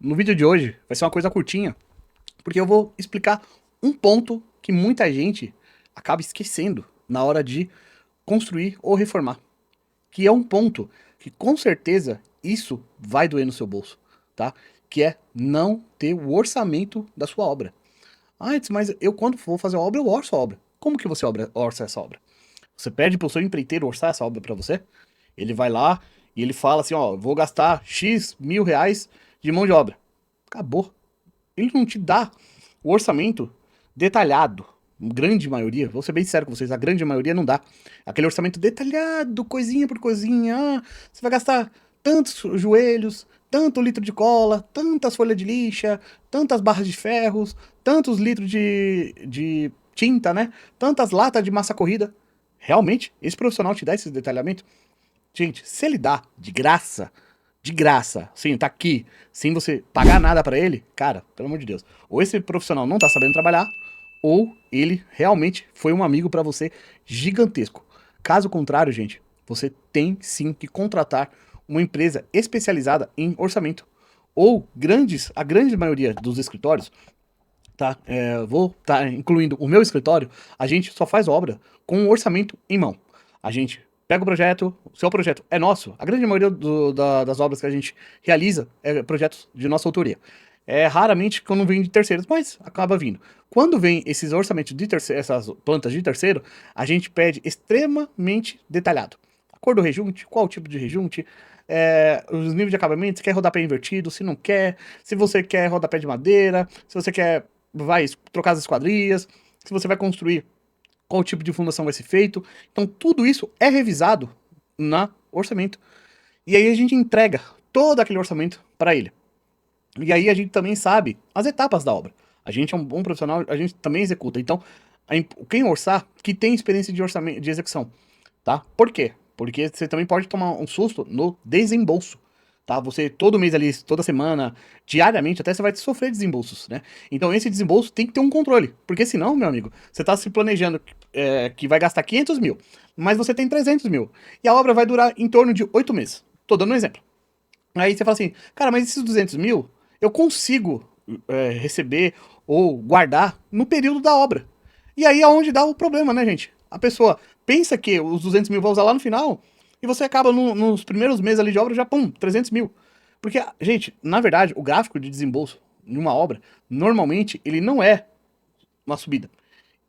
no vídeo de hoje vai ser uma coisa curtinha, porque eu vou explicar um ponto que muita gente acaba esquecendo na hora de construir ou reformar. Que é um ponto que com certeza isso vai doer no seu bolso, tá? Que é não ter o orçamento da sua obra. Ah, Edson, mas eu quando for fazer a obra, eu orço a obra. Como que você orça essa obra? Você pede pro seu empreiteiro orçar essa obra para você? Ele vai lá e ele fala assim, ó, vou gastar X mil reais de mão de obra. Acabou. Ele não te dá o orçamento detalhado. Grande maioria, vou ser bem sério com vocês, a grande maioria não dá. Aquele orçamento detalhado, coisinha por coisinha. Ah, você vai gastar tantos joelhos, tanto litro de cola, tantas folhas de lixa, tantas barras de ferros, tantos litros de tinta, né? Tantas latas de massa corrida. Realmente, esse profissional te dá esse detalhamento? Gente, se ele dá de graça, sim, tá aqui, sem você pagar nada pra ele, cara, pelo amor de Deus. Ou esse profissional não tá sabendo trabalhar, ou ele realmente foi um amigo pra você gigantesco. Caso contrário, gente, você tem sim que contratar uma empresa especializada em orçamento. Ou a grande maioria dos escritórios, tá? Vou estar incluindo o meu escritório, a gente só faz obra com um orçamento em mão. A gente pega o projeto, o seu projeto é nosso. A grande maioria das obras que a gente realiza é projetos de nossa autoria. É raramente quando vem de terceiros, mas acaba vindo. Quando vem esses orçamentos de terceiro, essas plantas de terceiro, a gente pede extremamente detalhado. A cor do rejunte, qual o tipo de rejunte, os níveis de acabamento, se quer rodapé invertido, se não quer, se você quer rodapé de madeira, se você quer vai trocar as esquadrias, se você vai construir, qual tipo de fundação vai ser feito. Então tudo isso é revisado na orçamento. E aí a gente entrega todo aquele orçamento para ele. E aí a gente também sabe as etapas da obra. A gente é um bom profissional, a gente também executa. Então, quem orçar, que tem experiência de orçamento, de execução, tá? Por quê? Porque você também pode tomar um susto no desembolso, tá? Você todo mês ali, toda semana, diariamente, até você vai sofrer desembolsos, né? Então esse desembolso tem que ter um controle, porque senão, meu amigo, você tá se planejando que vai gastar 500 mil, mas você tem 300 mil, e a obra vai durar em torno de 8 meses. Tô dando um exemplo. Aí você fala assim, cara, mas esses 200 mil eu consigo receber ou guardar no período da obra. E aí é onde dá o problema, né, gente? A pessoa pensa que os 200 mil vai usar lá no final e você acaba nos primeiros meses ali de obra já, pum, 300 mil. Porque, gente, na verdade, o gráfico de desembolso de uma obra, normalmente, ele não é uma subida.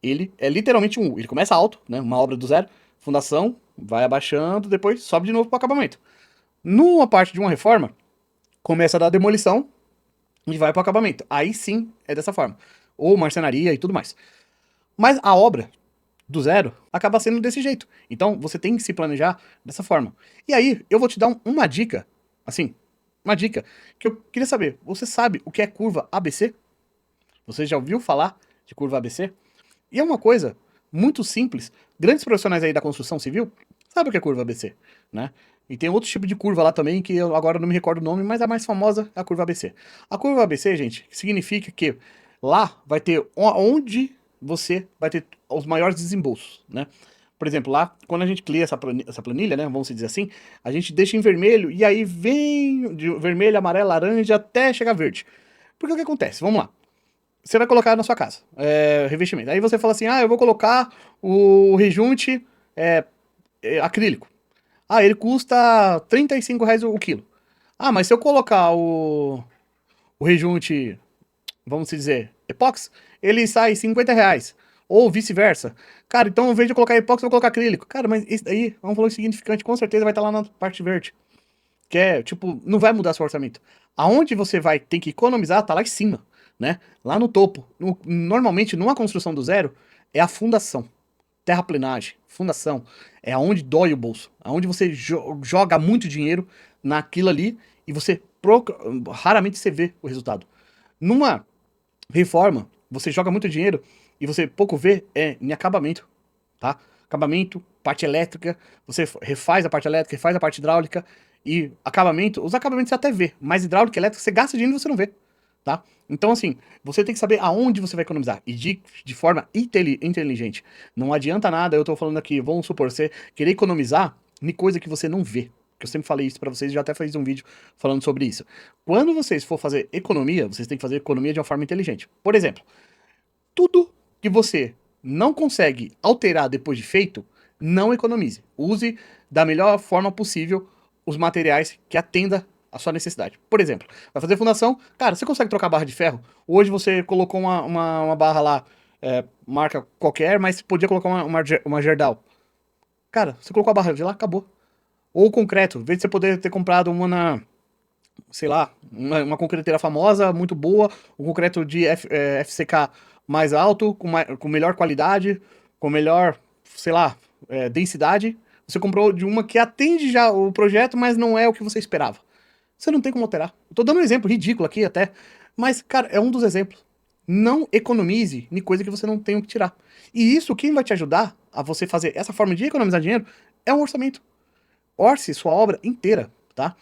Ele é literalmente um U. Ele começa alto, né? Uma obra do zero, fundação, vai abaixando, depois sobe de novo para o acabamento. Numa parte de uma reforma, começa a dar demolição e vai para o acabamento. Aí sim é dessa forma. Ou marcenaria e tudo mais. Mas a obra do zero acaba sendo desse jeito. Então você tem que se planejar dessa forma. E aí eu vou te dar uma dica, assim, uma dica que eu queria saber. Você sabe o que é curva ABC? Você já ouviu falar de curva ABC? E é uma coisa muito simples. Grandes profissionais aí da construção civil sabem o que é curva ABC, né? E tem outro tipo de curva lá também, que eu agora não me recordo o nome, mas a mais famosa é a curva ABC. A curva ABC, gente, significa que lá vai ter onde você vai ter os maiores desembolsos, né? Por exemplo, lá, quando a gente cria essa planilha, né, vamos dizer assim, a gente deixa em vermelho e aí vem de vermelho, amarelo, laranja até chegar verde. Porque o que acontece? Vamos lá. Você vai colocar na sua casa, revestimento. Aí você fala assim, eu vou colocar o rejunte acrílico. Ah, ele custa R$ 35 o quilo. Ah, mas se eu colocar o rejunte, vamos dizer, epóxi, ele sai R$ 50. Ou vice-versa. Cara, então ao invés de eu colocar epóxi, eu vou colocar acrílico. Cara, mas isso daí é um valor insignificante, com certeza vai estar lá na parte verde. Que é, tipo, não vai mudar seu orçamento. Aonde você vai ter que economizar tá lá em cima, né? Lá no topo. Normalmente, numa construção do zero, é a fundação. Terraplenagem, fundação. É aonde dói o bolso. Aonde você joga muito dinheiro naquilo ali e você raramente você vê o resultado. Numa reforma, você joga muito dinheiro e você pouco vê em acabamento, tá? Acabamento, parte elétrica, você refaz a parte elétrica, refaz a parte hidráulica e acabamento, os acabamentos você até vê, mas hidráulica e elétrica você gasta dinheiro e você não vê, tá? Então assim, você tem que saber aonde você vai economizar e de forma inteligente. Não adianta nada, eu tô falando aqui, vamos supor, você querer economizar em coisa que você não vê, que eu sempre falei isso pra vocês, já até fiz um vídeo falando sobre isso. Quando vocês for fazer economia, vocês têm que fazer economia de uma forma inteligente. Por exemplo, tudo que você não consegue alterar depois de feito, não economize. Use da melhor forma possível os materiais que atenda a sua necessidade. Por exemplo, vai fazer fundação, cara, você consegue trocar barra de ferro? Hoje você colocou uma barra lá, marca qualquer, mas podia colocar uma Gerdau. Cara, você colocou a barra de lá, acabou. Ou o concreto, em vez de você poder ter comprado uma na, sei lá, uma concreteira famosa, muito boa, um concreto de FCK mais alto, com melhor qualidade, com melhor, sei lá, densidade. Você comprou de uma que atende já o projeto, mas não é o que você esperava. Você não tem como alterar. Eu tô dando um exemplo ridículo aqui até, mas, cara, é um dos exemplos. Não economize em coisa que você não tem o que tirar. E isso, quem vai te ajudar a você fazer essa forma de economizar dinheiro é um orçamento. Orce sua obra inteira, tá?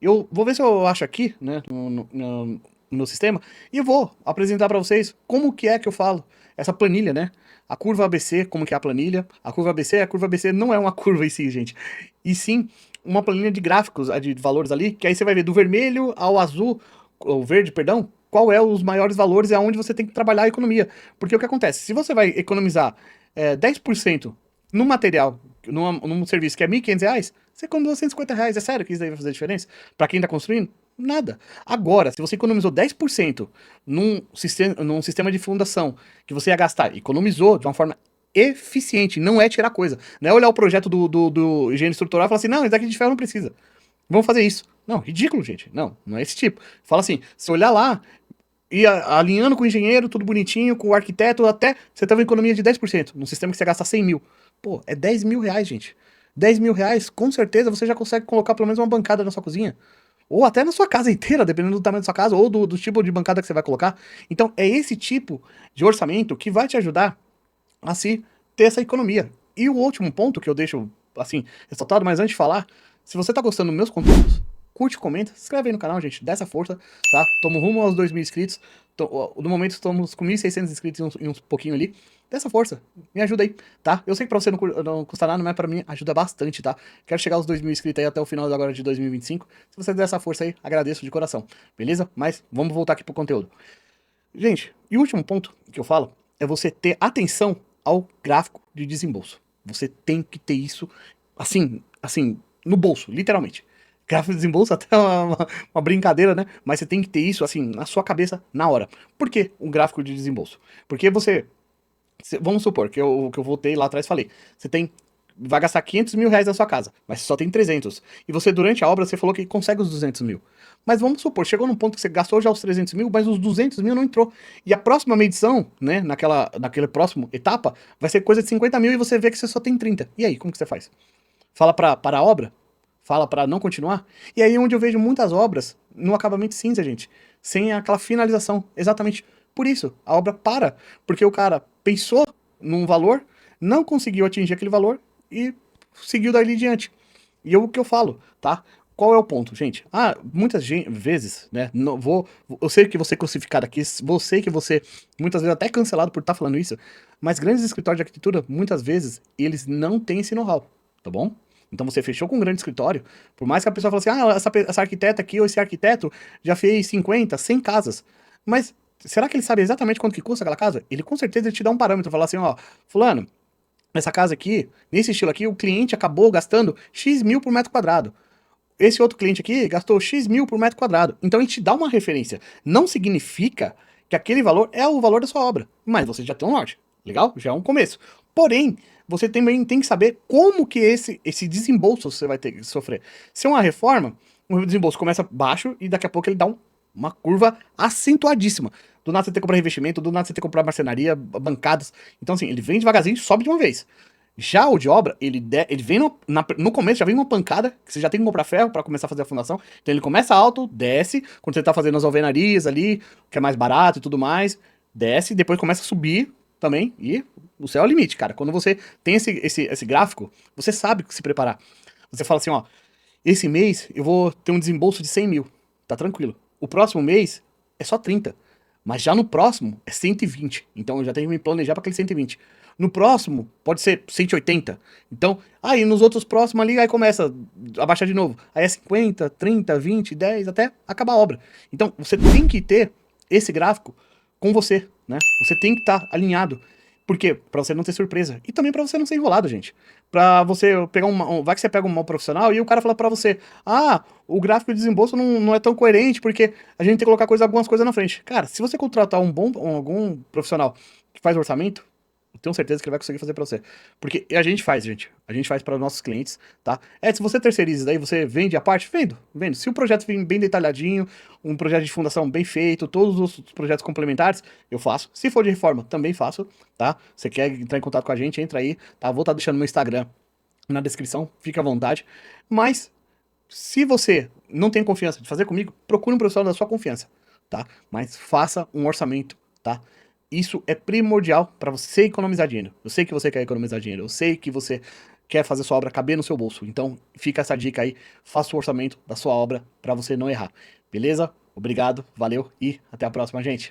Eu vou ver se eu acho aqui, né, no meu sistema, e eu vou apresentar para vocês como que é que eu falo essa planilha, né? A curva ABC, como que é a planilha. A curva ABC não é uma curva em si, gente. E sim uma planilha de gráficos, de valores ali, que aí você vai ver do vermelho ao azul, ou verde, perdão, qual é os maiores valores e aonde você tem que trabalhar a economia. Porque o que acontece? Se você vai economizar 10% no material, num serviço que é R$ 1.500, você economizou R$ 150. É sério que isso daí vai fazer diferença? Pra quem tá construindo? Nada. Agora, se você economizou 10% num sistema de fundação que você ia gastar, economizou de uma forma eficiente, não é tirar coisa. Não é olhar o projeto do engenheiro estrutural e falar assim, não, isso daqui de ferro não precisa. Vamos fazer isso. Não, ridículo, gente. Não, não é esse tipo. Fala assim, se olhar lá, e alinhando com o engenheiro, tudo bonitinho, com o arquiteto, até você teve uma economia de 10%, num sistema que você gasta 100 mil. Pô, é R$ 10.000, gente. R$ 10.000, com certeza você já consegue colocar pelo menos uma bancada na sua cozinha. Ou até na sua casa inteira, dependendo do tamanho da sua casa, ou do tipo de bancada que você vai colocar. Então, é esse tipo de orçamento que vai te ajudar a se ter essa economia. E o último ponto que eu deixo, assim, ressaltado, mas antes de falar, se você tá gostando dos meus conteúdos, curte, comenta, se inscreve aí no canal, gente, dá essa força, tá? Tamo rumo aos 2.000 inscritos, no momento estamos com 1.600 inscritos e uns pouquinho ali, dá essa força, me ajuda aí, tá? Eu sei que pra você não custa nada, mas pra mim ajuda bastante, tá? Quero chegar aos 2.000 inscritos aí até o final agora de 2025, se você der essa força aí, agradeço de coração, beleza? Mas vamos voltar aqui pro conteúdo. Gente, e o último ponto que eu falo é você ter atenção ao gráfico de desembolso. Você tem que ter isso assim, no bolso, literalmente. Gráfico de desembolso até uma brincadeira, né? Mas você tem que ter isso, assim, na sua cabeça, na hora. Por que um gráfico de desembolso? Porque vamos supor que eu voltei lá atrás e falei, vai gastar R$ 500.000 na sua casa, mas você só tem 300. E você, durante a obra, você falou que consegue os 200 mil. Mas vamos supor, chegou num ponto que você gastou já os 300 mil, mas os 200 mil não entrou. E a próxima medição, né, naquele próximo etapa, vai ser coisa de 50 mil e você vê que você só tem 30. E aí, como que você faz? Fala para a obra? Fala para não continuar? E aí é onde eu vejo muitas obras no acabamento cinza, gente. Sem aquela finalização. Exatamente por isso. A obra para. Porque o cara pensou num valor, não conseguiu atingir aquele valor e seguiu dali diante. E o que eu falo, tá? Qual é o ponto, gente? Muitas vezes, né? Eu sei que você crucificado aqui, sei que você muitas vezes até cancelado por estar falando isso, mas grandes escritórios de arquitetura, muitas vezes, eles não têm esse know-how, tá bom? Então você fechou com um grande escritório, por mais que a pessoa fale assim, essa arquiteta aqui ou esse arquiteto já fez 50, 100 casas, mas será que ele sabe exatamente quanto que custa aquela casa? Ele com certeza te dá um parâmetro, falar assim, ó, fulano, essa casa aqui, nesse estilo aqui, o cliente acabou gastando X mil por metro quadrado. Esse outro cliente aqui gastou X mil por metro quadrado. Então ele te dá uma referência. Não significa que aquele valor é o valor da sua obra, mas você já tem um norte. Legal? Já é um começo. Porém, você também tem que saber como que esse desembolso você vai ter que sofrer. Se é uma reforma, o desembolso começa baixo e daqui a pouco ele dá uma curva acentuadíssima. Do nada você tem que comprar revestimento, do nada você tem que comprar marcenaria, bancadas. Então, assim, ele vem devagarzinho e sobe de uma vez. Já o de obra, ele vem no começo, já vem uma pancada, que você já tem que comprar ferro para começar a fazer a fundação. Então ele começa alto, desce, quando você tá fazendo as alvenarias ali, que é mais barato e tudo mais, desce, depois começa a subir também, e o céu é o limite, cara. Quando você tem esse gráfico, você sabe se preparar. Você fala assim, ó, esse mês eu vou ter um desembolso de 100 mil, tá tranquilo. O próximo mês é só 30. Mas já no próximo é 120. Então eu já tenho que me planejar para aquele 120. No próximo pode ser 180. Então, aí nos outros próximos ali, aí começa a baixar de novo. Aí é 50, 30, 20, 10, até acabar a obra. Então você tem que ter esse gráfico com você, né? Você tem que estar alinhado. Por quê? Pra você não ter surpresa. E também pra você não ser enrolado, gente. Pra você pegar vai que você pega um mau profissional e o cara fala pra você: ah, o gráfico de desembolso não é tão coerente porque a gente tem que colocar algumas coisas na frente. Cara, se você contratar algum profissional que faz orçamento, eu tenho certeza que ele vai conseguir fazer pra você. Porque a gente faz, gente. A gente faz para os nossos clientes, tá? Se você terceiriza daí, você vende a parte? Vendo. Se o projeto vem bem detalhadinho, um projeto de fundação bem feito, todos os projetos complementares, eu faço. Se for de reforma, também faço, tá? Você quer entrar em contato com a gente, entra aí, tá? Vou estar deixando meu Instagram na descrição, fica à vontade. Mas, se você não tem confiança de fazer comigo, procure um profissional da sua confiança, tá? Mas faça um orçamento, tá? Isso é primordial para você economizar dinheiro. Eu sei que você quer economizar dinheiro, eu sei que você quer fazer sua obra caber no seu bolso. Então, fica essa dica aí, faça o orçamento da sua obra para você não errar. Beleza? Obrigado, valeu e até a próxima, gente.